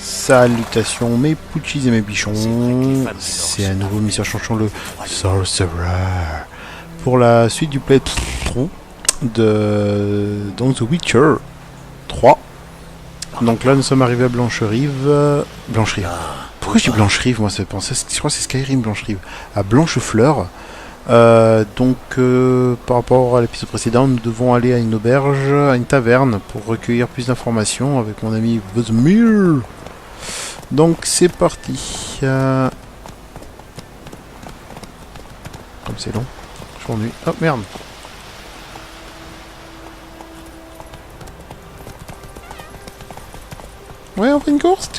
Salutations mes pouchis et mes bichons, c'est un nouveau Mission Chanchon le Sorcerer pour la suite du playthrough de The Witcher 3. Donc là nous sommes arrivés à Blancherive. Pourquoi je dis Blancherive? Moi ça pensait, je crois que c'est Skyrim Blancherive. À Blanchefleur. Par rapport à l'épisode précédent, nous devons aller à une auberge, à une taverne pour recueillir plus d'informations avec mon ami Vosmir. Donc c'est parti. Comme c'est long, je m'ennuie. Oh merde. Ouais, on fait une course.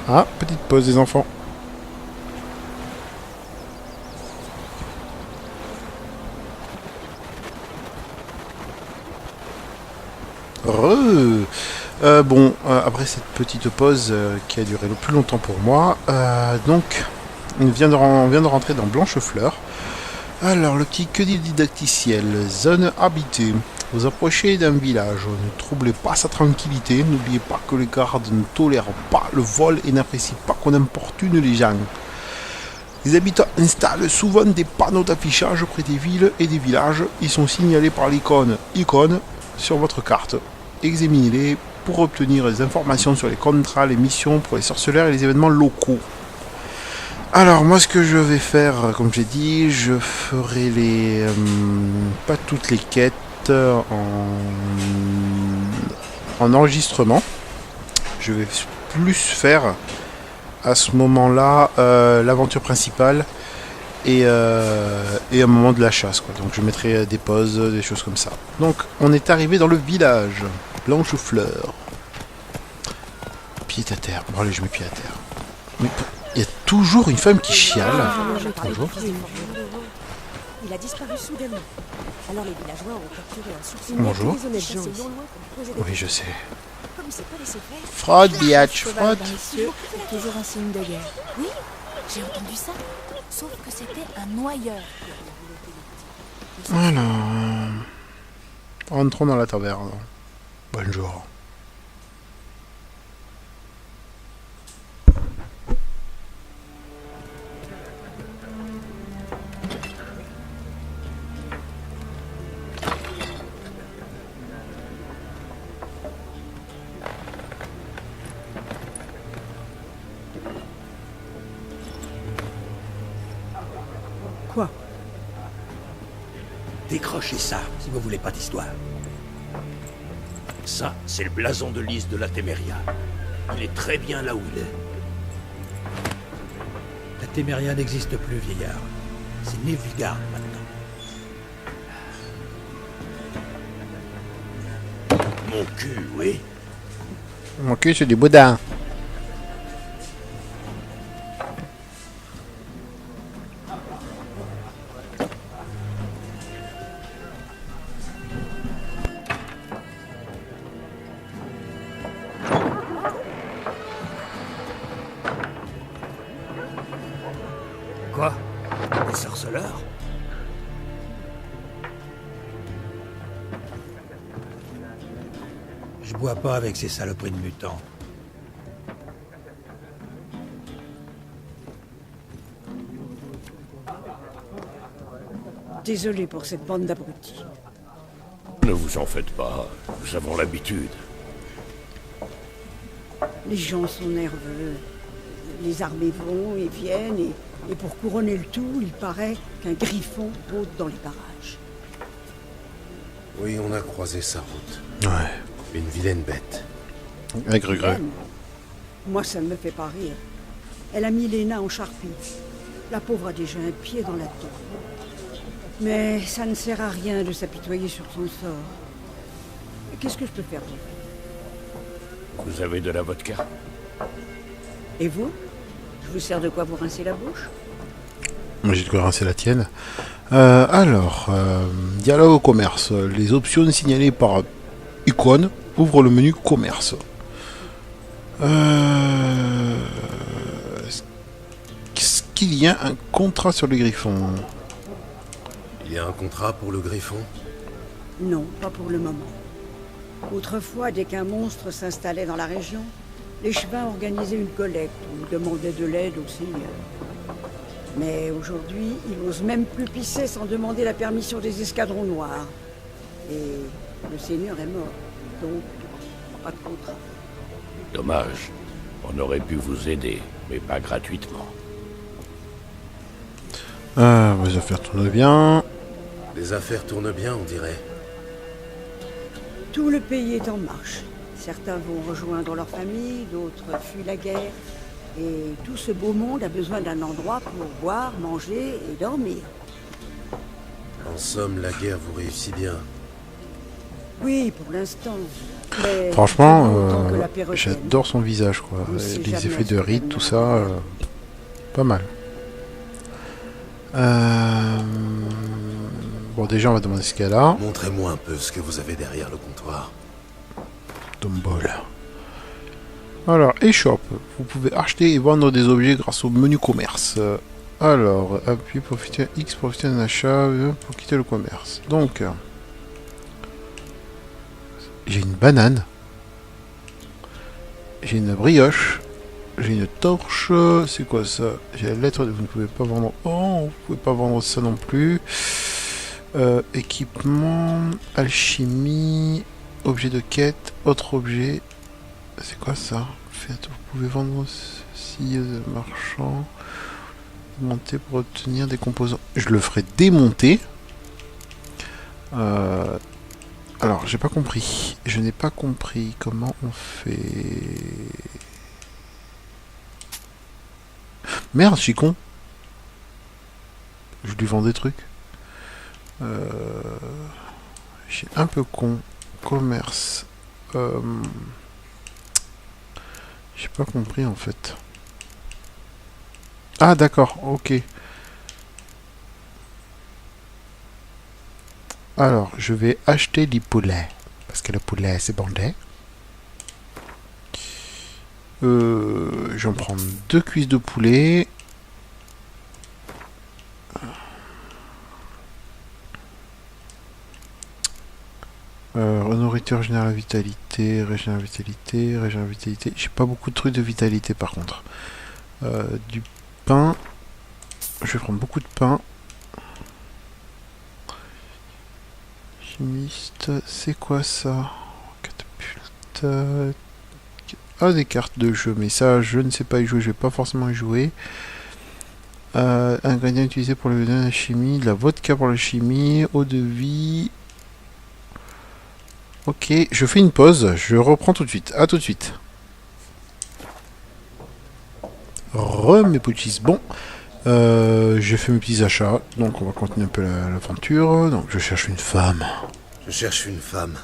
Ah, petite pause des enfants. Après cette petite pause qui a duré le plus longtemps pour moi, on vient de rentrer dans Blanchefleur. Alors, le petit que dit le didacticiel, zone habitée. Vous approchez d'un village, ne troublez pas sa tranquillité, n'oubliez pas que les gardes ne tolèrent pas le vol et n'apprécient pas qu'on importune les gens. Les habitants installent souvent des panneaux d'affichage près des villes et des villages. Ils sont signalés par l'icône sur votre carte. Examinez-les pour obtenir des informations sur les contrats, les missions pour les sorceleurs et les événements locaux. Alors moi ce que je vais faire, comme j'ai dit, je ferai pas toutes les quêtes en enregistrement. Je vais plus faire à ce moment-là l'aventure principale et un moment de la chasse, quoi. Donc je mettrai des pauses, des choses comme ça. Donc on est arrivé dans le village Blanchefleur. Pied à terre. Bon allez, je mets pied à terre. Mais il y a toujours une femme qui chiale. Bonjour. Il a disparu soudainement. Alors les villageois ont capturé un soupçon. Bonjour. Oui, je sais. Comme il s'est pas laissé faire. Fraude, biatch, fraude. Toujours un signe de guerre. Oui, j'ai entendu ça. Sauf que c'était un noyeur. Alors, rentrons dans la taverne. Bonjour. Quoi? Décrochez ça, si vous voulez pas d'histoire. Ça, c'est le blason de Lys de la Téméria. Il est très bien là où il est. La Téméria n'existe plus, vieillard. C'est Nilfgaard maintenant. Mon cul, oui. Mon cul, c'est du boudin. Quoi? Des sorceleurs? Je bois pas avec ces saloperies de mutants. Désolé pour cette bande d'abrutis. Ne vous en faites pas, nous avons l'habitude. Les gens sont nerveux. Les armées vont et viennent, et pour couronner le tout, il paraît qu'un griffon rôde dans les barrages. Oui, on a croisé sa route. Ouais. Une vilaine bête. Aigre. Moi, ça ne me fait pas rire. Elle a mis Léna en charpie. La pauvre a déjà un pied dans la tombe. Mais ça ne sert à rien de s'apitoyer sur son sort. Qu'est-ce que je peux faire d'autre? Vous avez de la vodka? Et vous? Je vous sers de quoi vous rincer la bouche? Moi j'ai de quoi rincer la tienne. Dialogue au commerce. Les options signalées par icône ouvrent le menu commerce. Est-ce qu'il y a un contrat sur le griffon? Il y a un contrat pour le griffon? Non, pas pour le moment. Autrefois, dès qu'un monstre s'installait dans la région, les Chevins organisaient une collecte ou demandaient de l'aide au seigneur. Mais aujourd'hui, ils n'osent même plus pisser sans demander la permission des escadrons noirs. Et le seigneur est mort, donc pas de contrat. Dommage. On aurait pu vous aider, mais pas gratuitement. Les affaires tournent bien. Les affaires tournent bien, on dirait. Tout le pays est en marche. Certains vont rejoindre leur famille, d'autres fuient la guerre. Et tout ce beau monde a besoin d'un endroit pour boire, manger et dormir. En somme, la guerre vous réussit bien. Oui, pour l'instant. Mais Franchement, tant que la paix revienne. j'adore son visage, quoi. On sait Les jamais effets ce de que ride, l'avenir tout ça, pas mal. Bon, déjà, on va demander ce qu'elle a. Montrez-moi un peu ce que vous avez derrière le comptoir. Tombol. Alors, eShop. Vous pouvez acheter et vendre des objets grâce au menu commerce. Alors, appuyez pour profiter X pour profiter d'un achat pour quitter le commerce. Donc, j'ai une banane. J'ai une brioche. J'ai une torche. C'est quoi ça? J'ai la lettre. Vous ne pouvez pas vendre. Oh, vous pouvez pas vendre ça non plus. Équipement, alchimie, objet de quête, autre objet. C'est quoi ça? Faites, vous pouvez vendre ceci marchand. Monter pour obtenir des composants. Je le ferai démonter. Alors, j'ai pas compris. Je n'ai pas compris comment on fait. Merde, je suis con. Je lui vends des trucs. Je suis un peu con. Commerce. J'ai pas compris en fait. Ah d'accord, ok. Alors, je vais acheter les poulets. Parce que le poulet, c'est bandé. J'en prends 2 cuisses de poulet. Nourriture générale vitalité, régénère vitalité, régénère vitalité. J'ai pas beaucoup de trucs de vitalité par contre. Du pain. Je vais prendre beaucoup de pain. Chimiste, c'est quoi ça? Catapulte. Ah, des cartes de jeu, mais ça, je ne sais pas y jouer, je vais pas forcément y jouer. Ingrédients utilisés pour la chimie, de la vodka pour la chimie, eau de vie. Ok, je fais une pause, je reprends tout de suite. À tout de suite. Mes petits. Bon, j'ai fait mes petits achats, donc on va continuer un peu l'aventure. Donc je cherche une femme. Je cherche une femme.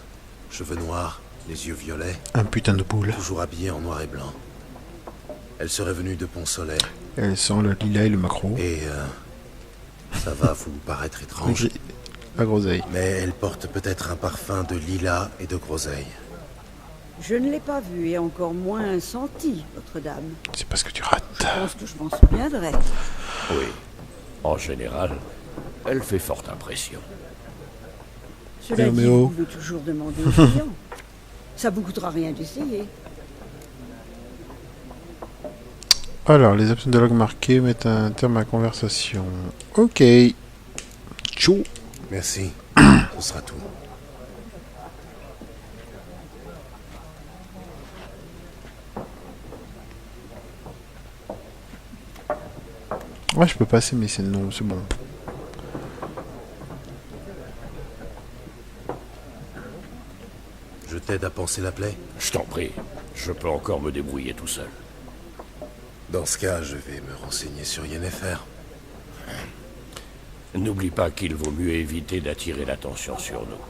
Cheveux noirs, les yeux violets, Un putain de boule. toujours habillée en noir et blanc. Elle serait venue de Pont-Soleil. Elle sent le lilas et le macro. Et ça va vous paraître étrange, La groseille. mais elle porte peut-être un parfum de lilas et de groseille. Je ne l'ai pas vu et encore moins senti, votre dame. C'est parce que tu rates. Je pense que je m'en souviendrai. Oui. En général, elle fait forte impression. Cela dit, Roméo. vous pouvez toujours demander aux clients. Ça vous coûtera rien d'essayer. Alors, les options de log marquées mettent un terme à la conversation. Ok. Tchou. Merci, ce sera tout. Ouais, je peux passer, mais c'est non, c'est bon. Je t'aide à panser la plaie. Je t'en prie, je peux encore me débrouiller tout seul. Dans ce cas, je vais me renseigner sur Yennefer. N'oublie pas qu'il vaut mieux éviter d'attirer l'attention sur nous.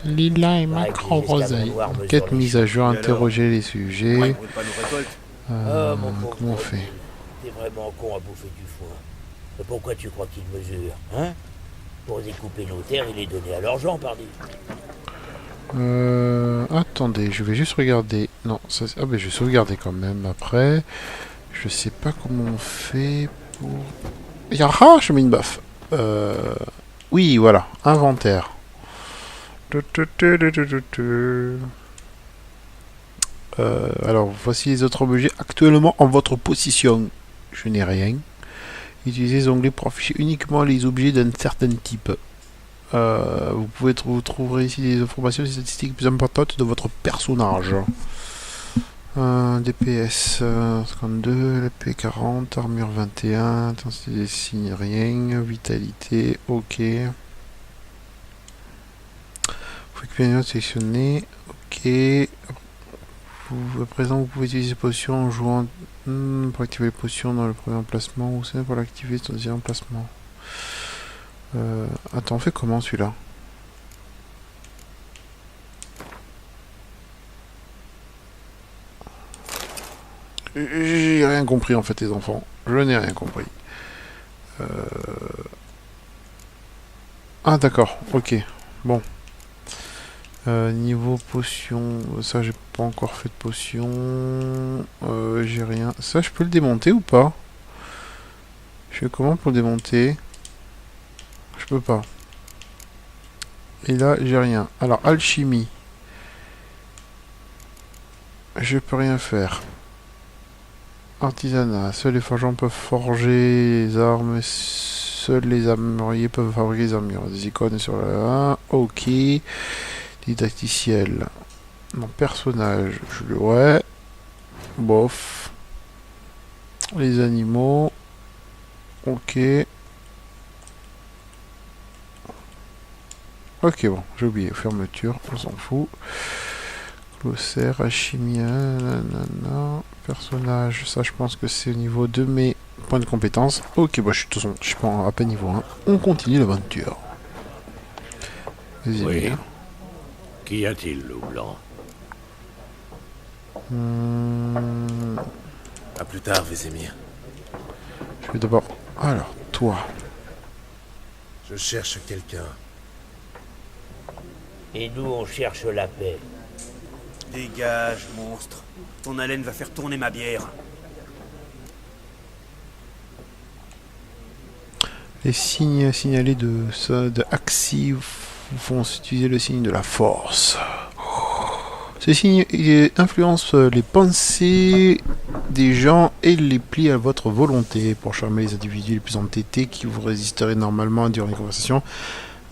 Lila et macro roseille. Quête mise à jour, interroger les sujets. Comment on fait? T'es vraiment con à bouffer du foin. Mais pourquoi tu crois qu'il mesure, hein? Pour découper nos terres et les donner à leurs gens, pardi. Attendez, je vais juste regarder. Non, ça, ah ben je vais sauvegarder quand même après. Je sais pas comment on fait pour... Ah, je mets une baffe. Oui, voilà, inventaire. Alors, voici les autres objets actuellement en votre possession. Je n'ai rien. Utilisez les onglets pour afficher uniquement les objets d'un certain type. Vous trouverez ici des informations et des statistiques plus importantes de votre personnage. DPS 52, la P40, armure 21, intensité des signes, rien, vitalité, ok. Faut que sélectionner, ok. À présent, vous pouvez utiliser potions en jouant pour activer les potions dans le premier emplacement ou c'est pour l'activer dans le deuxième emplacement. Attends, on fait comment celui-là? J'ai rien compris en fait, les enfants. Je n'ai rien compris. Ah d'accord, ok. Bon. Niveau potion, ça j'ai pas encore fait de potion. J'ai rien. Ça je peux le démonter ou pas? Je fais comment pour le démonter? Je peux pas. Et là j'ai rien. Alors alchimie. Je peux rien faire. Artisanat. Seuls les forgerons peuvent forger les armes. Seuls les armuriers peuvent fabriquer les armures. Des icônes sur la 1. Ok. Didacticiel. Mon personnage. Ouais. Bof. Les animaux. Ok. Ok, bon. J'ai oublié. Fermeture. On s'en fout. Glossaire. Alchimien. Nanana. Personnage, ça je pense que c'est au niveau de mes points de compétence. Ok, bah je suis pas à peine niveau 1. On continue l'aventure. Vas-y, Oui. bien. Qu'y a-t-il, loup blanc? À plus tard, Vézémir. Je vais d'abord... Alors, toi. Je cherche quelqu'un. Et nous, on cherche la paix. Dégage, monstre. Ton haleine va faire tourner ma bière. Les signes signalés de Axie vont utiliser le signe de la force. Ces signes influencent les pensées des gens et les plient à votre volonté. Pour charmer les individus les plus entêtés qui vous résisteraient normalement durant une conversation,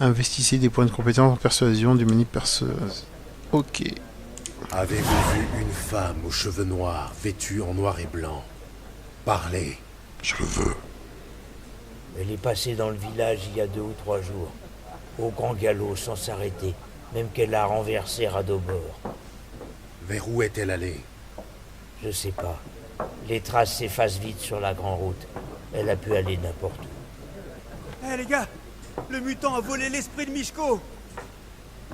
investissez des points de compétence en persuasion du menu persuasion. Ok. Avez-vous vu une femme aux cheveux noirs, vêtue en noir et blanc? Parlez. Je le veux. Elle est passée dans le village il y a 2 ou 3 jours. Au grand galop, sans s'arrêter. Même qu'elle a renversé Radobor. Vers où est-elle allée? Je sais pas. Les traces s'effacent vite sur la grande route. Elle a pu aller n'importe où. Hé les gars, le mutant a volé l'esprit de Mishko.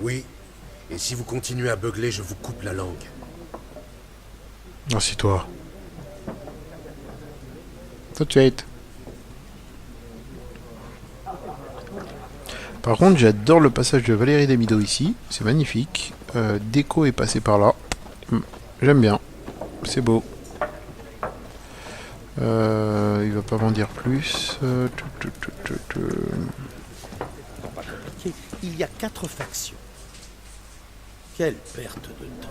Oui. Et si vous continuez à beugler, je vous coupe la langue. Assieds-toi. Tout de suite. Par contre, j'adore le passage de Valérie Damido ici. C'est magnifique. Déco est passé par là. J'aime bien. C'est beau. Il va pas m'en dire plus. Il y a 4 factions. Quelle perte de temps.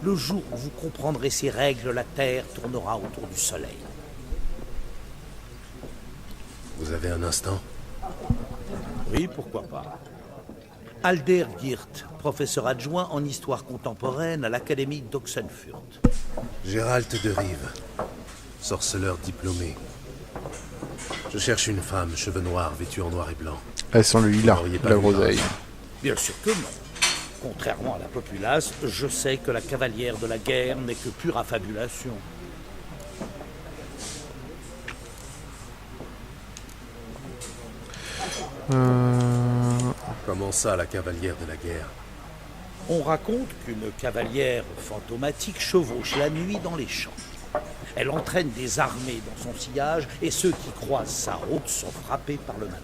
Le jour où vous comprendrez ces règles, la Terre tournera autour du Soleil. Vous avez un instant? Oui, pourquoi pas. Alder Geert, professeur adjoint en histoire contemporaine à l'Académie d'Oxenfurt. Gérald de Rive, sorceleur diplômé. Je cherche une femme, cheveux noirs, vêtue en noir et blanc. Elle sent le lilas, Vous l'auriez pas la vu groseille. Bien sûr que non. Contrairement à la populace, je sais que la cavalière de la guerre n'est que pure affabulation. Comment ça, la cavalière de la guerre? On raconte qu'une cavalière fantomatique chevauche la nuit dans les champs. Elle entraîne des armées dans son sillage et ceux qui croisent sa route sont frappés par le malheur.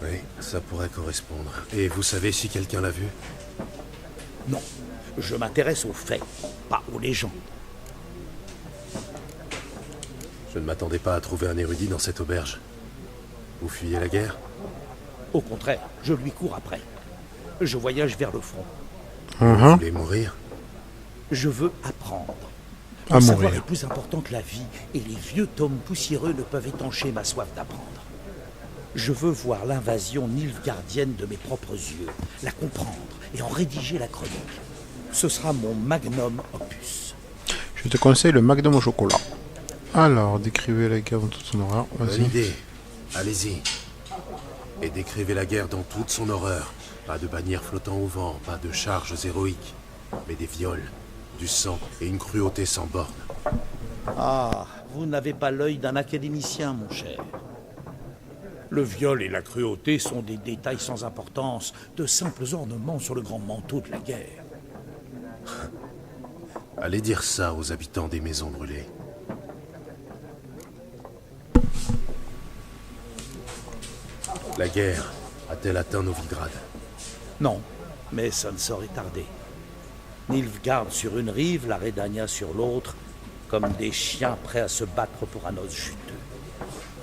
Oui, ça pourrait correspondre. Et vous savez si quelqu'un l'a vue? Non, je m'intéresse aux faits, pas aux légendes. Je ne m'attendais pas à trouver un érudit dans cette auberge. Vous fuyez la guerre? Au contraire, je lui cours après. Je voyage vers le front. Vous Mhm. voulez mourir? Je veux apprendre. À Le savoir mourir. est plus important que la vie, et les vieux tomes poussiéreux ne peuvent étancher ma soif d'apprendre. Je veux voir l'invasion nilfgaardienne de mes propres yeux, la comprendre et en rédiger la chronique. Ce sera mon magnum opus. Je te conseille le Magnum au chocolat. Alors, décrivez la guerre dans toute son horreur. Bonne Vas-y. idée. Allez-y. Et décrivez la guerre dans toute son horreur. Pas de bannières flottant au vent, pas de charges héroïques, mais des viols, du sang et une cruauté sans borne. Ah, vous n'avez pas l'œil d'un académicien, mon cher. Le viol et la cruauté sont des détails sans importance, de simples ornements sur le grand manteau de la guerre. Allez dire ça aux habitants des maisons brûlées. La guerre a-t-elle atteint Novigrad? Non, mais ça ne saurait tarder. Nilfgaard sur une rive, la Redania sur l'autre, comme des chiens prêts à se battre pour un os juteux.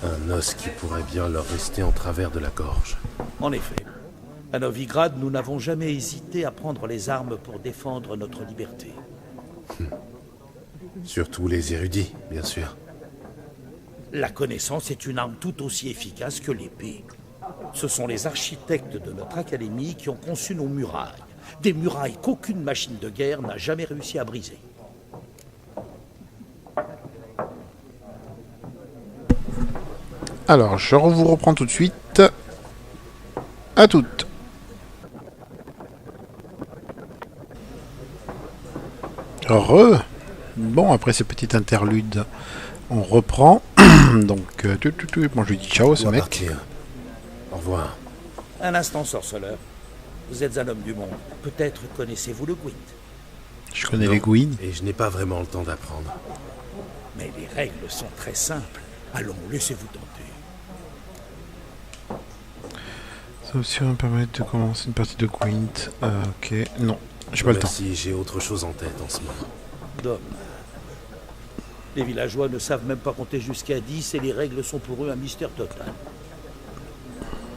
Un os qui pourrait bien leur rester en travers de la gorge. En effet, à Novigrad, nous n'avons jamais hésité à prendre les armes pour défendre notre liberté. Surtout les érudits, bien sûr. La connaissance est une arme tout aussi efficace que l'épée. Ce sont les architectes de notre académie qui ont conçu nos murailles. Des murailles qu'aucune machine de guerre n'a jamais réussi à briser. Alors, je vous reprends tout de suite. À toutes. Re. Bon, après ces petites interludes, on reprend. Donc, bon, je lui dis ciao, On ce doit mec. partir. Au revoir. Un instant, sorceleur. Vous êtes un homme du monde. Peut-être connaissez-vous le Gwent. Je connais Non, les Gwyn. Et je n'ai pas vraiment le temps d'apprendre. Mais les règles sont très simples. Allons, laissez-vous tenter. Ça aussi va me permettre de commencer une partie de Gwent. Ok, non, j'ai pas le temps. Merci, j'ai autre chose en tête en ce moment. Dommage. Les villageois ne savent même pas compter jusqu'à 10 et les règles sont pour eux un mystère total.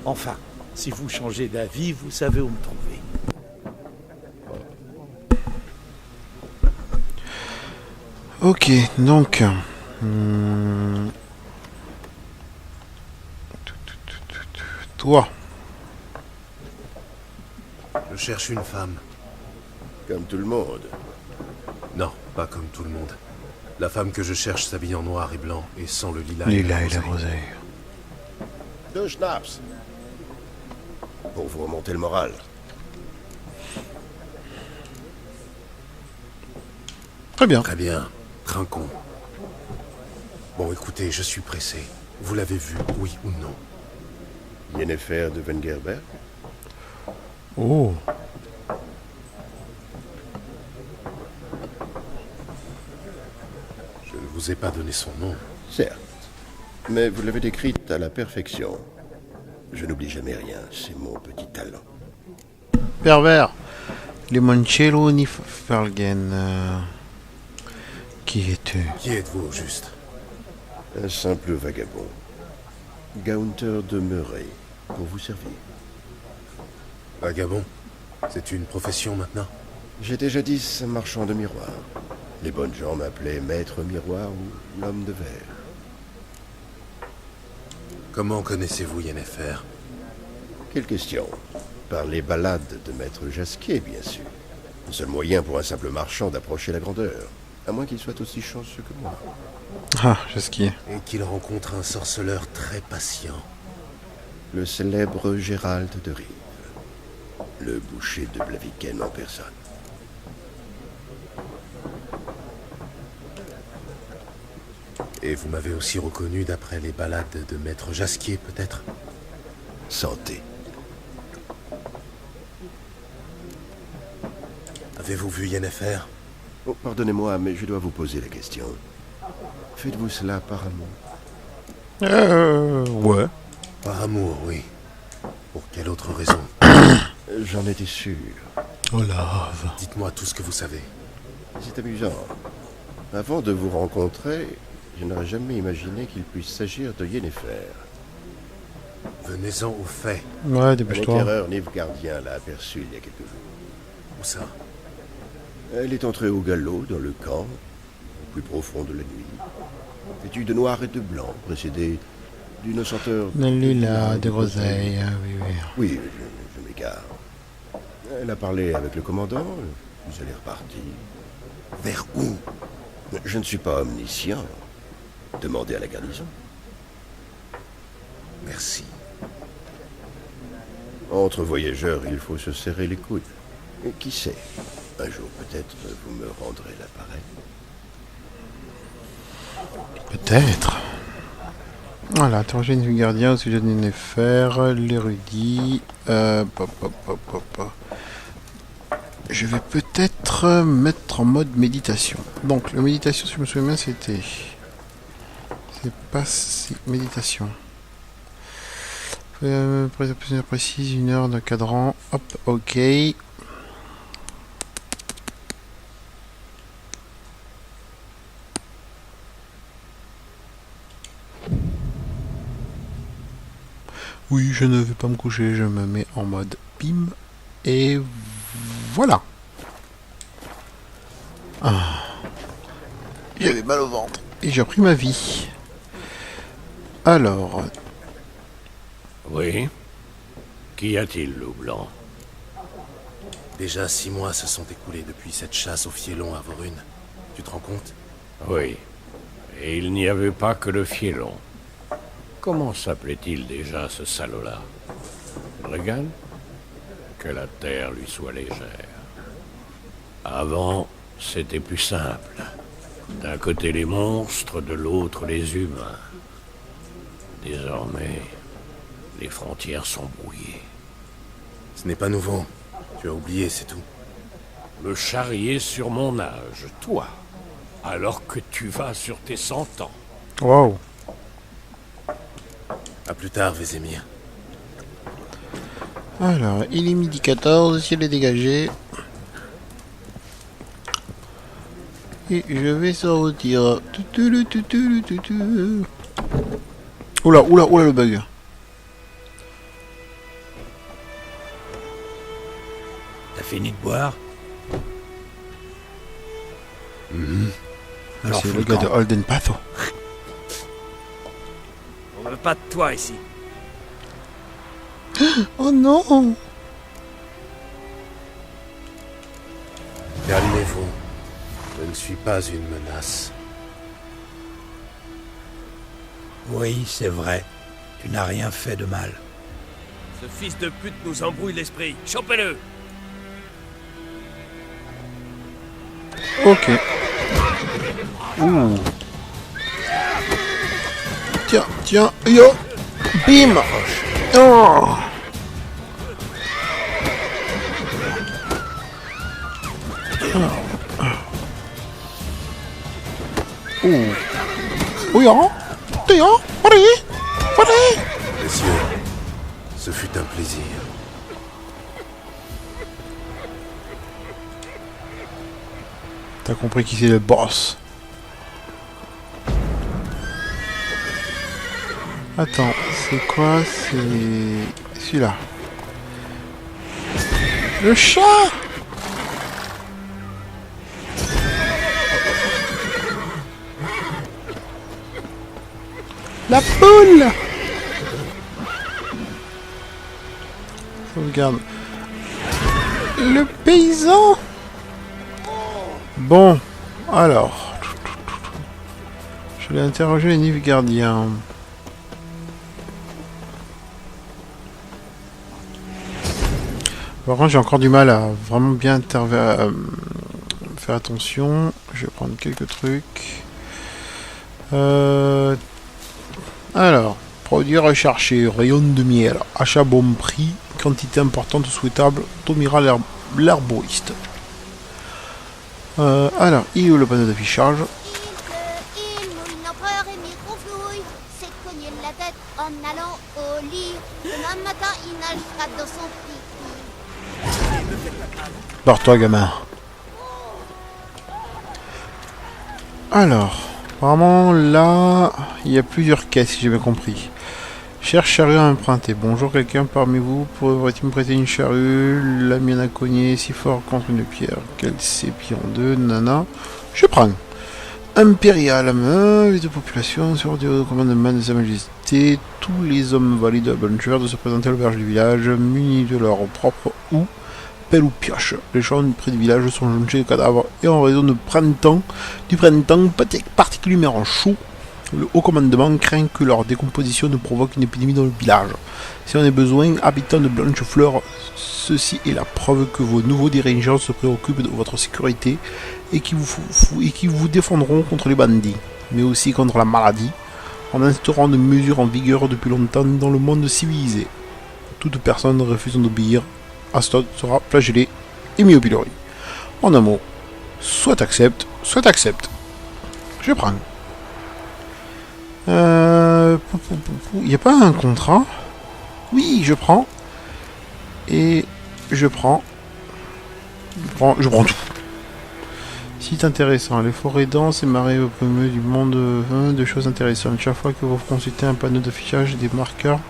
Enfin, si vous changez d'avis, vous savez où me trouver. Ok, donc... Toi, Je cherche une femme. Comme tout le monde. Non, pas comme tout le monde. La femme que je cherche s'habille en noir et blanc et sans le lilas. Lila et la rosée. rosée. 2 schnapps. Pour vous remonter le moral. Très bien. Très bien. Trinquons. Bon, écoutez, je suis pressé. Vous l'avez vu, oui ou non? Yennefer de Wengerberg. Oh, Je ne vous ai pas donné son nom. Certes. Mais vous l'avez décrite à la perfection. Je n'oublie jamais rien, c'est mon petit talent. pervers. Limoncello Niflgen. Qui es-tu? Qui êtes-vous au juste? Un simple vagabond. Gaunter de Murray, pour vous servir. Vagabond? C'est une profession maintenant? J'étais jadis marchand de miroirs. Les bonnes gens m'appelaient maître miroir ou l'homme de verre. Comment connaissez-vous Yennefer? Quelle question? Par les ballades de maître Jasquier, bien sûr. Le seul moyen pour un simple marchand d'approcher la grandeur. À moins qu'il soit aussi chanceux que moi. Ah, je skie. Et qu'il rencontre un sorceleur très patient. Le célèbre Gérald de Rive. Le boucher de Blaviken en personne. Et vous m'avez aussi reconnu d'après les ballades de maître Jasquier, peut-être? Santé. Avez-vous vu Yennefer? Oh, pardonnez-moi, mais je dois vous poser la question. Faites-vous cela par amour? Ouais. Par amour, oui. Pour quelle autre raison? J'en étais sûr. Olave. Dites-moi tout ce que vous savez. C'est amusant. Avant de vous rencontrer, je n'aurais jamais imaginé qu'il puisse s'agir de Yennefer. Venez-en aux faits. Ouais, Un dépêche-toi. éclaireur Nilfgaardien l'a aperçue il y a quelques jours. Où ça? Elle est entrée au galop, dans le camp, au plus profond de la nuit. Vêtue de noir et de blanc, précédée d'une senteur... Le lilas, et de groseilles, ah oui, oui. Oui, je m'égare. Elle a parlé avec le commandant, puis elle est repartie. Vers où? Je ne suis pas omniscient. Demandez à la garnison. Merci. Entre voyageurs, il faut se serrer les coudes. Et qui sait, un jour peut-être vous me rendrez l'appareil. Peut-être. Voilà, interroger une gardien au sujet de Néfer, l'érudit. Je vais peut-être mettre en mode méditation. Donc, la méditation, si je me souviens bien, c'était... C'est pas si... Méditation. Plus précise, 1 heure de cadran. Hop, ok. Oui, je ne vais pas me coucher, je me mets en mode PIM. Et voilà. Ah. J'avais mal au ventre. Et j'ai repris ma vie. Alors... Oui. Qu'y a-t-il, loup blanc? Déjà 6 mois se sont écoulés depuis cette chasse au fielon à Vorune. Tu te rends compte? Oui. Et il n'y avait pas que le fielon. Comment s'appelait-il déjà, ce salaud-là? Regan? Que la terre lui soit légère. Avant, c'était plus simple. D'un côté les monstres, de l'autre les humains. Désormais, les frontières sont brouillées. Ce n'est pas nouveau. Tu as oublié, c'est tout. Me charrier sur mon âge, toi, alors que tu vas sur tes 100 ans. Waouh. À plus tard, Vézémir. Alors, il est midi 14, ciel est dégagé. Et je vais sortir. Oula, oula, oula le bug. T'as fini de boire? Alors, c'est le gars de Holden Patho. On veut pas de toi ici. Oh non. Calmez-vous. Je ne suis pas une menace. Oui, c'est vrai. Tu n'as rien fait de mal. Ce fils de pute nous embrouille l'esprit. Chopez-le! Ok. Ouh. Tiens, tiens, yo. Bim. Oh. Ouh. Oui, hein? Tiens, allez, allez. Messieurs, ce fut un plaisir. T'as compris qui c'est le boss. Attends, c'est quoi? C'est celui-là. Le chat! La poule! Sauvegarde. Le paysan! Bon, alors. Je vais interroger les Nilfgaardiens. Par contre, j'ai encore du mal à vraiment bien faire attention. Je vais prendre quelques trucs. Alors, produit recherché, rayon de miel, achat bon prix, quantité importante souhaitable, Tomira l'herboriste. Alors, il est où le panneau d'affichage? Il mouline l'empereur et microflouille, s'est cogné la tête en allant au lit. Demain matin, il nage dans son pipi. Barre-toi, gamin. Alors, vraiment, là, il y a plusieurs quêtes, si j'ai bien compris. Cher chariot à emprunter. Bonjour, quelqu'un parmi vous pourrait-il me prêter une charrue? La mienne a cogné si fort contre une pierre qu'elle s'est pliée en deux. Nana. Je prends. Impérial, de population, sur du commandement de Sa Majesté, tous les hommes valides de Buncher de se présenter à l'auberge du village, munis de leur propre houe, pelle ou pioche. Les champs près du village sont jonchés de cadavres et en raison du printemps particulièrement chaud, le haut commandement craint que leur décomposition ne provoque une épidémie dans le village. Si on a besoin, habitants de Blanchefleur, ceci est la preuve que vos nouveaux dirigeants se préoccupent de votre sécurité et qui vous défendront contre les bandits, mais aussi contre la maladie, en instaurant des mesures en vigueur depuis longtemps dans le monde civilisé. Toute personne refusant d'obéir à Stott sera flagellée et mis au pilori. En un mot, soit accepte, soit accepte. Je prends. Il n'y a pas un contrat? Oui, je prends. Et je prends. Je prends tout. Site intéressant. Les forêts denses et marais brumeux du monde, de choses intéressantes. Chaque fois que vous consultez un panneau d'affichage, des marqueurs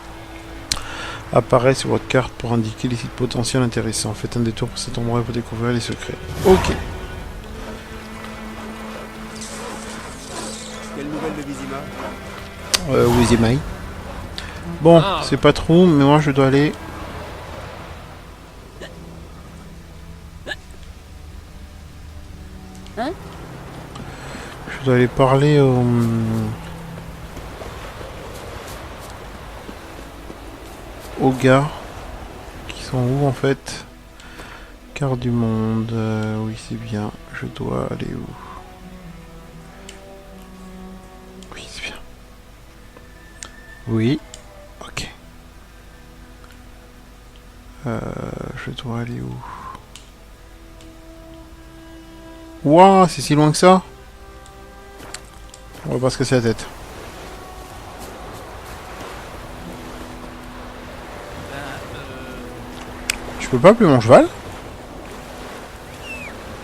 apparaissent sur votre carte pour indiquer les sites potentiels intéressants. Faites un détour pour cet endroit pour découvrir les secrets. Ok. Quelle nouvelle de Vizima? Wizimai. Bon, c'est pas trop, mais moi je dois aller. Je dois aller parler aux gars qui sont où en fait? Carte du monde. Oui, c'est bien. Je dois aller où? Oui, c'est bien. Oui. Ok. Je dois aller où? Ouah, c'est si loin que ça? On va pas se casser la tête. Je peux pas appeler mon cheval?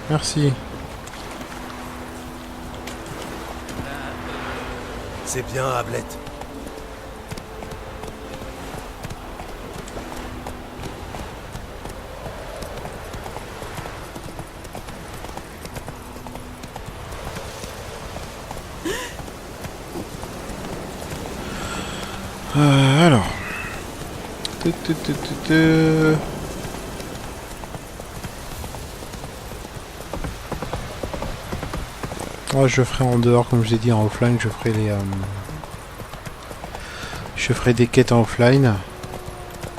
Merci. C'est bien, Ablette. Alors. Ouais, je ferai en dehors, comme je l'ai dit, en offline, je ferai les... Je ferai des quêtes en offline.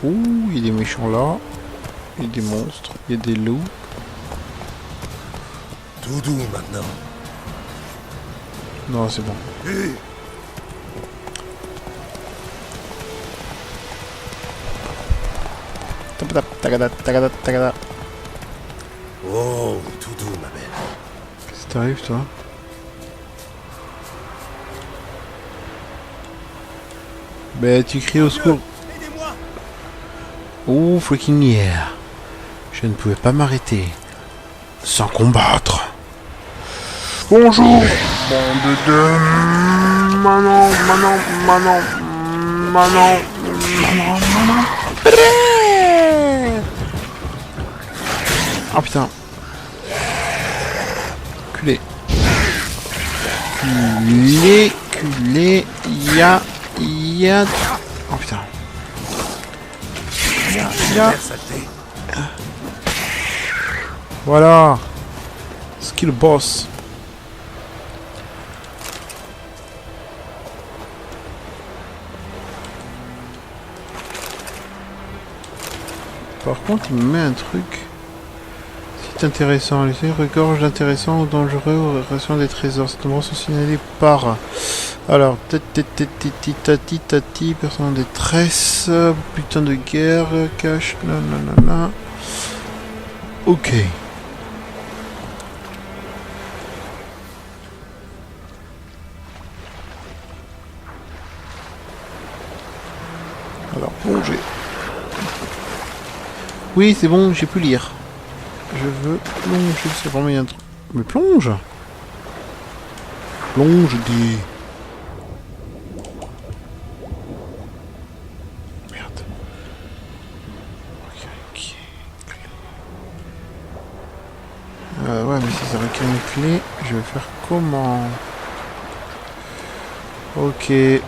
Ouh, il y a des méchants là. Il y a des monstres, il y a des loups. Tout doux maintenant. Non, c'est bon. Tagada. Oh, tout doux, ma belle. Qu'est-ce qui t'arrive, toi? Ben, tu cries au secours. Oh, freaking yeah. Je ne pouvais pas m'arrêter sans combattre. Bonjour, bande de... Manon. Oh putain. Culé. Ya. Oh putain. Ya. Voilà. Skill boss. Par contre, il me met un truc. C'est intéressant. Les regorge d'intéressants ou dangereux ou récréation des trésors. Ces endroits sont signalés par. Alors, tati, personne en détresse. Putain de guerre. Cache. Nanana. Ok. Alors, plonger. Oui, c'est bon, j'ai pu lire. Je veux plonger, c'est vraiment un truc. Mais plonge! Plonge, dis. Ouais, mais si ça requiert une clé, je vais faire comment? Ok, ouais.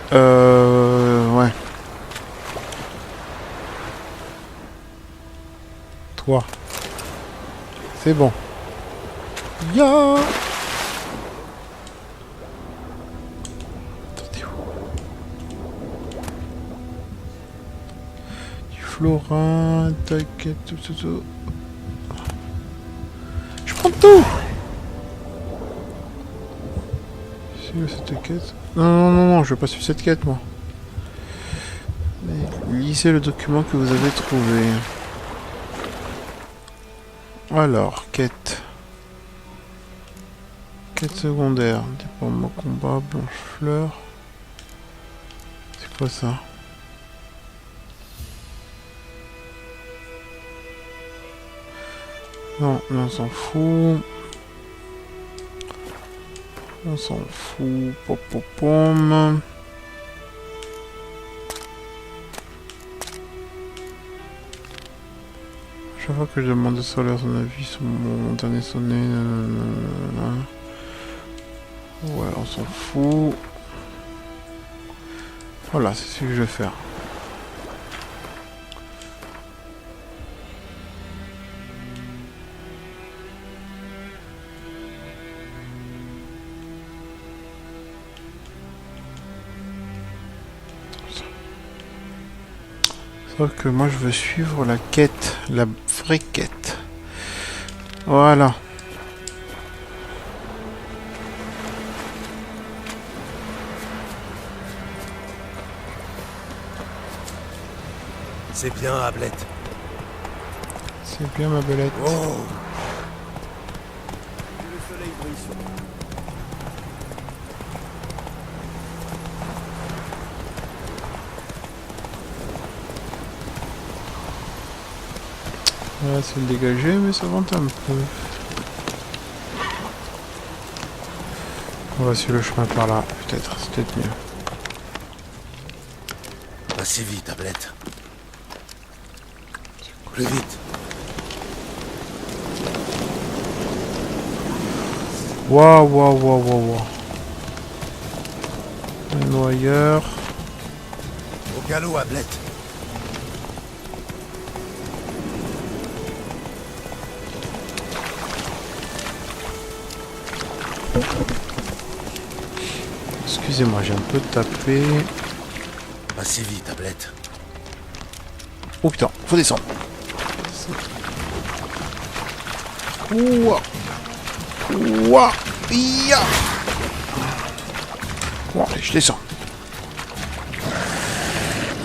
Toi. C'est bon. Ya. Attendez où? Du florin, tac, tout. Je prends tout. Suivez cette quête. Non, je veux pas suivre cette quête, moi. Lisez le document que vous avez trouvé. Alors, quête. Quête secondaire. Déploiement combat, blanche-fleur. C'est quoi ça? Non, on s'en fout. On s'en fout. Pom. Chaque fois que je demande de Solaire son avis sur mon dernier sonnet, ouais, on s'en fout. Voilà, c'est ce que je vais faire. Sauf que moi je veux suivre la quête, la vraie quête. Voilà. C'est bien, Ablette. C'est bien, ma belette. Oh. Le soleil brille sur moi. Voilà, c'est le dégagé, mais ça vente un peu. On va suivre le chemin par là, peut-être, c'est peut-être mieux. Assez vite, Ablette. Plus vite. Waouh. Un noyeur. Au galop, Ablette. Excusez-moi, j'ai un peu tapé. Assez vite, Ablette. Oh putain, faut descendre. Ouah. Ya. Bon, allez, je descends.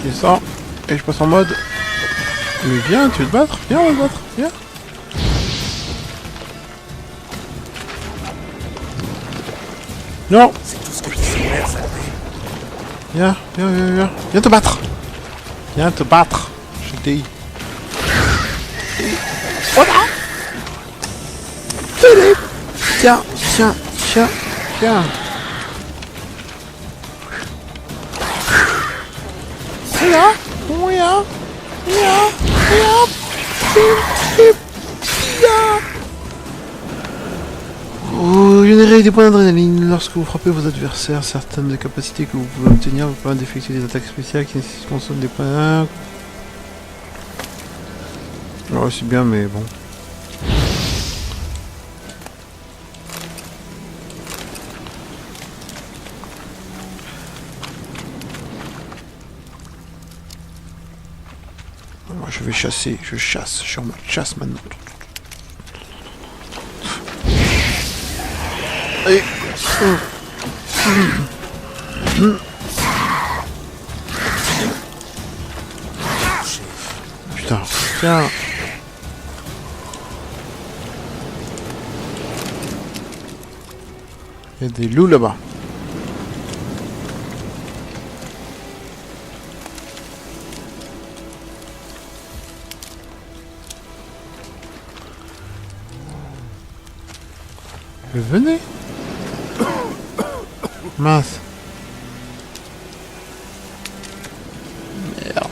Je descends. Et je passe en mode. Mais viens, tu veux te battre? Viens, on va te battre. Viens. Non. C'est tout ce que je sais faire, ça. Viens. Viens te battre. Viens te battre. Je t'ai. Voilà. Tenez. Tiens. Vous générez des points d'adrénaline lorsque vous frappez vos adversaires. Certaines des capacités que vous pouvez obtenir vous permettent d'effectuer des attaques spéciales qui nécessitent qu'on sonne des points. Ouais, c'est bien, mais bon. Moi, je vais chasser, je chasse, je suis en mode chasse maintenant. Et... Putain, tiens. Il y a des loups là-bas. Venez. Mince. Merde.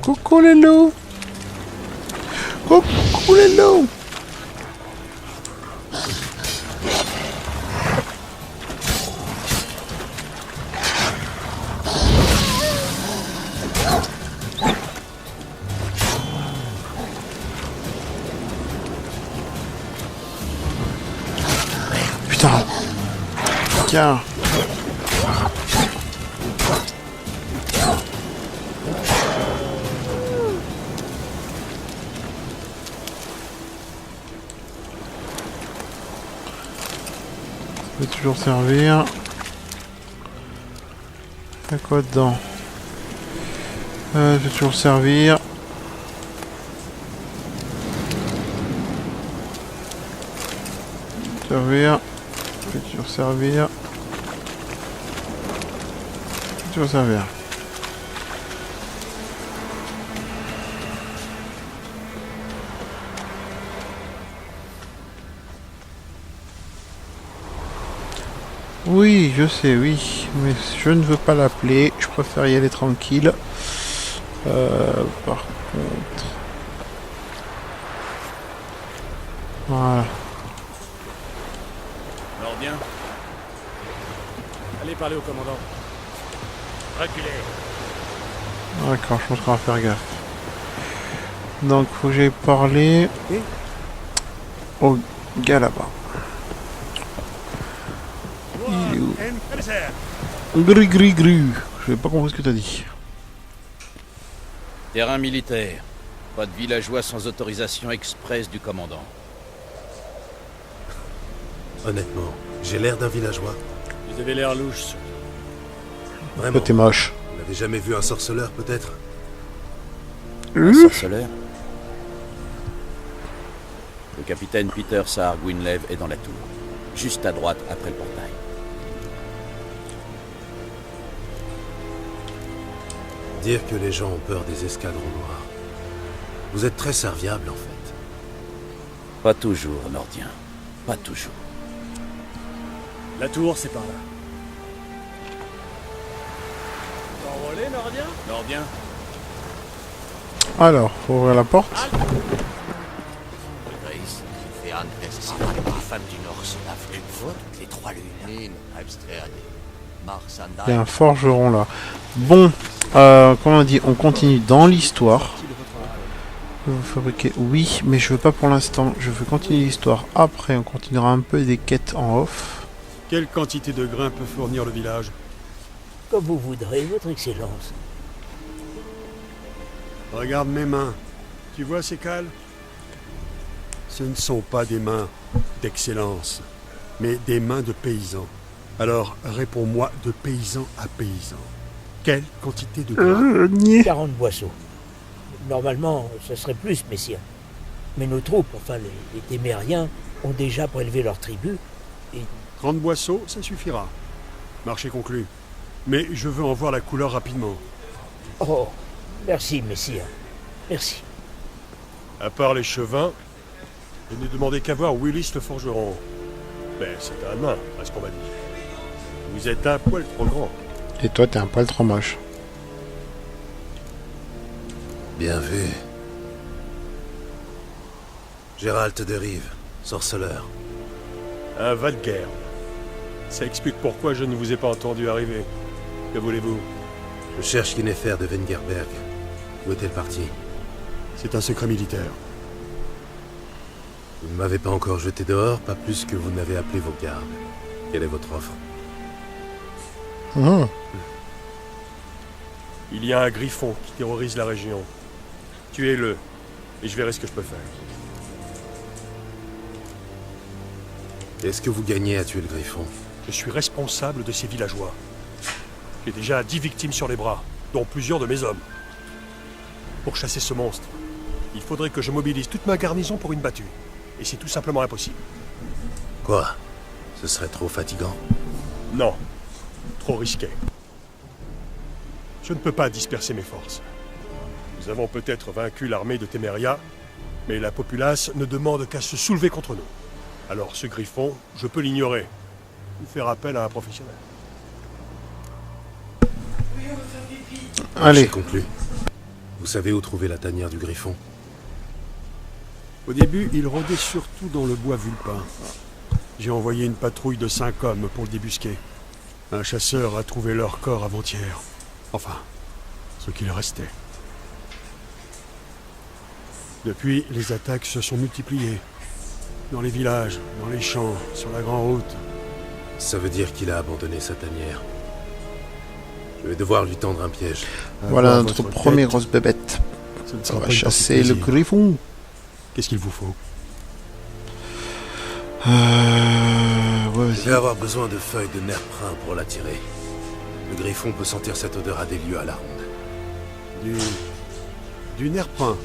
Coucou les loups. Coucou. Oulala. Putain. Tiens. Ça peut toujours servir. Y'a quoi dedans? Ça peut toujours servir. Servir. Ça peut toujours servir. Ça peut toujours servir. Oui, je sais, oui, mais je ne veux pas l'appeler, je préfère y aller tranquille. Par contre... Voilà. Nordien. Allez parler au commandant. Reculez. D'accord, je pense qu'on va faire gaffe. Donc, faut que j'aille parler au gars là-bas. Il est où? Gru gru gru. Je n'ai pas compris ce que t'as dit. Terrain militaire. Pas de villageois sans autorisation express du commandant. Honnêtement, j'ai l'air d'un villageois. Vous avez l'air louche. Vraiment. T'es moche. Vous n'avez jamais vu un sorceleur, peut-être? Un sorceleur? Le capitaine Peter Saar Gwynleve est dans la tour. Juste à droite, après le portail. Dire que les gens ont peur des escadrons noirs. Vous êtes très serviable, en fait. Pas toujours, Nordien. Pas toujours. La tour, c'est par là. Enrôlé, Nordien? Nordien. Alors, faut ouvrir la porte. Il y a un forgeron là. Bon, comment on dit, on continue dans l'histoire. Vous fabriquez, oui, mais je veux pas pour l'instant. Je veux continuer l'histoire. Après, on continuera un peu des quêtes en off. Quelle quantité de grains peut fournir le village? Comme vous voudrez, votre excellence. Regarde mes mains. Tu vois ces cales? Ce ne sont pas des mains d'excellence, mais des mains de paysans. Alors, réponds-moi de paysan à paysan. Quelle quantité de grains? 40 boisseaux. Normalement, ce serait plus, messire. Mais nos troupes, enfin les témériens, ont déjà prélevé leur tribu et... 30 boisseaux, ça suffira. Marché conclu. Mais je veux en voir la couleur rapidement. Oh, merci, messire. Merci. À part les chevins, je n'ai demandé qu'à voir Willis le forgeron. Mais c'est un nain, à ce qu'on m'a dit. Vous êtes un poil trop grand. Et toi, t'es un poil trop moche. Bien vu. Gérald de Rive, sorceleur. Un Valguerre. Ça explique pourquoi je ne vous ai pas entendu arriver. Que voulez-vous? Je cherche Yennefer de Wengerberg. Où est-elle partie? C'est un secret militaire. Vous ne m'avez pas encore jeté dehors, pas plus que vous n'avez appelé vos gardes. Quelle est votre offre? Il y a un griffon qui terrorise la région. Tuez-le, et je verrai ce que je peux faire. Est-ce que vous gagnez à tuer le griffon? Je suis responsable de ces villageois. J'ai déjà 10 victimes sur les bras, dont plusieurs de mes hommes. Pour chasser ce monstre, il faudrait que je mobilise toute ma garnison pour une battue. Et c'est tout simplement impossible. Quoi? Ce serait trop fatigant? Non. Trop risqué. Je ne peux pas disperser mes forces. Nous avons peut-être vaincu l'armée de Téméria, mais la populace ne demande qu'à se soulever contre nous. Alors ce griffon, je peux l'ignorer. Ou faire appel à un professionnel. Allez. J'ai conclu. Vous savez où trouver la tanière du griffon? Au début, ils rôdaient surtout dans le bois vulpin. J'ai envoyé une patrouille de 5 hommes pour le débusquer. Un chasseur a trouvé leur corps avant-hier. Enfin, ce qu'il restait. Depuis, les attaques se sont multipliées. Dans les villages, dans les champs, sur la grande route. Ça veut dire qu'il a abandonné sa tanière. Je vais devoir lui tendre un piège. Voilà notre première grosse bébête. On va chasser le griffon. Qu'est-ce qu'il vous faut? Je vais avoir besoin de feuilles de nerprin pour l'attirer. Le griffon peut sentir cette odeur à des lieues à la ronde. Du nerprin.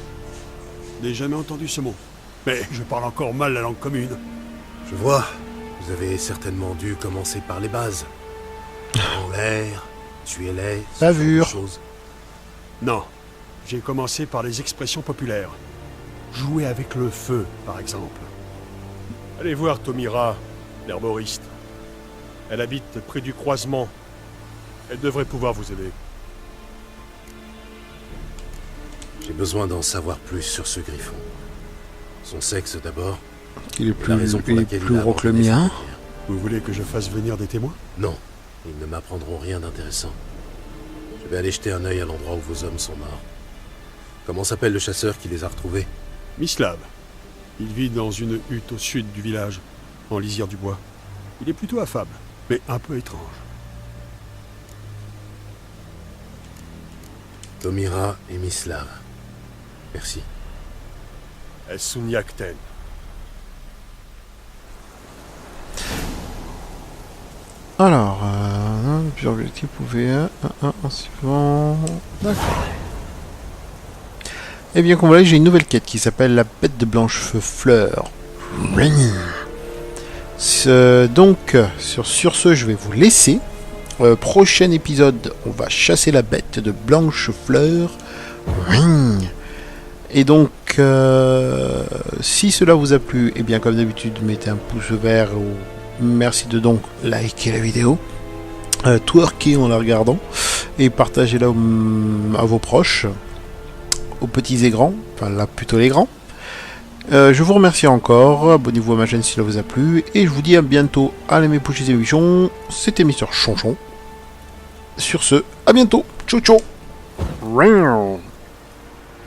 Je n'ai jamais entendu ce mot. Mais je parle encore mal la langue commune. Je vois. Vous avez certainement dû commencer par les bases. En l'air, tuer-les, bavure. Non. J'ai commencé par les expressions populaires. Jouer avec le feu, par exemple. Allez voir Tomira, l'herboriste. Elle habite près du croisement. Elle devrait pouvoir vous aider. J'ai besoin d'en savoir plus sur ce griffon. Son sexe d'abord. Il est plus gros que le mien. Vous voulez que je fasse venir des témoins? Non, ils ne m'apprendront rien d'intéressant. Je vais aller jeter un œil à l'endroit où vos hommes sont morts. Comment s'appelle le chasseur qui les a retrouvés? Mislav. Il vit dans une hutte au sud du village, en lisière du bois. Il est plutôt affable, mais un peu étrange. Tomira et Mislav. Merci. Sunyakten. Alors, puis objectif pouvait un suivant. D'accord. Et bien, comme vous voyez, j'ai une nouvelle quête qui s'appelle la bête de Blanchefleur. Donc, sur ce, je vais vous laisser. Prochain épisode, on va chasser la bête de Blanchefleur. Et donc, si cela vous a plu, et bien comme d'habitude, mettez un pouce vert ou merci de donc liker la vidéo, twerker en la regardant et partagez-la à vos proches, aux petits et grands, enfin là plutôt les grands. Je vous remercie encore, abonnez-vous à ma chaîne si cela vous a plu et je vous dis à bientôt. Allez mes pouches et émissions, c'était Mister Chonchon. Sur ce, à bientôt, ciao ciao.